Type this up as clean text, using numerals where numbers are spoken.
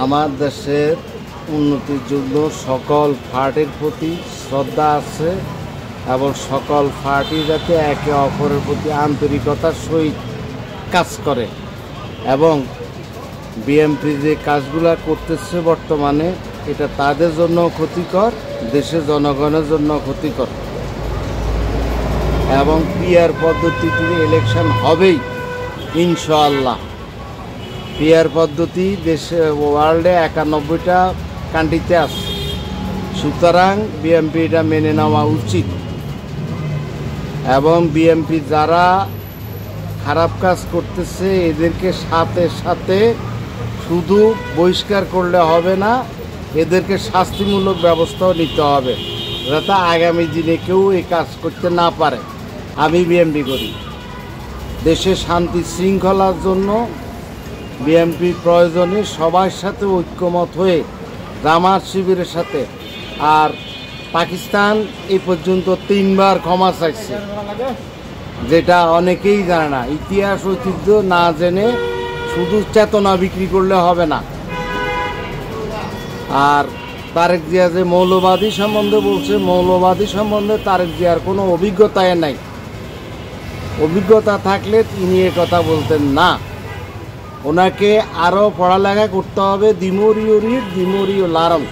আমার দেশের উন্নতির জন্য সকল পার্টির প্রতি শ্রদ্ধা আছে এবং সকল পার্টি যাতে একে অপরের প্রতি আন্তরিকতার সহিত কাজ করে এবং বিএনপি যে কাজগুলো করতেছে বর্তমানে এটা তাদের জন্য ক্ষতিকর, দেশের জনগণের জন্য ক্ষতিকর এবং পিআর পদ্ধতিতে ইলেকশন হবেই ইনশাআল্লাহ। পিআর পদ্ধতি দেশে ওয়ার্ল্ডে 91টা কান্ট্রিতে আছে, সুতরাং বিএনপি এটা মেনে নেওয়া উচিত এবং বিএনপি যারা খারাপ কাজ করতেছে এদেরকে সাথে সাথে শুধু বহিষ্কার করলে হবে না, এদেরকে শাস্তিমূলক ব্যবস্থাও নিতে হবে যাতে আগামী দিনে কেউ এই কাজ করতে না পারে। আমি বিএনপি করি, দেশের শান্তি শৃঙ্খলার জন্য বিএনপি প্রয়োজনে সবার সাথে ঐক্যমত হয়ে জামাত শিবিরের সাথে। আর পাকিস্তান এই পর্যন্ত 3বার ক্ষমা চাইছে, যেটা অনেকেই জানে না। ইতিহাস ঐতিহ্য না জেনে শুধু চেতনা বিক্রি করলে হবে না। আর তারেক জিয়া যে মৌলবাদী সম্বন্ধে বলছে, মৌলবাদী সম্বন্ধে তারেক জিয়ার কোনো অভিজ্ঞতাই নাই। অভিজ্ঞতা থাকলে তিনি এ কথা বলতেন না। ওনাকে আরও পড়ালেখা করতে হবে, দিমরিও রিড দিমরিও লারম।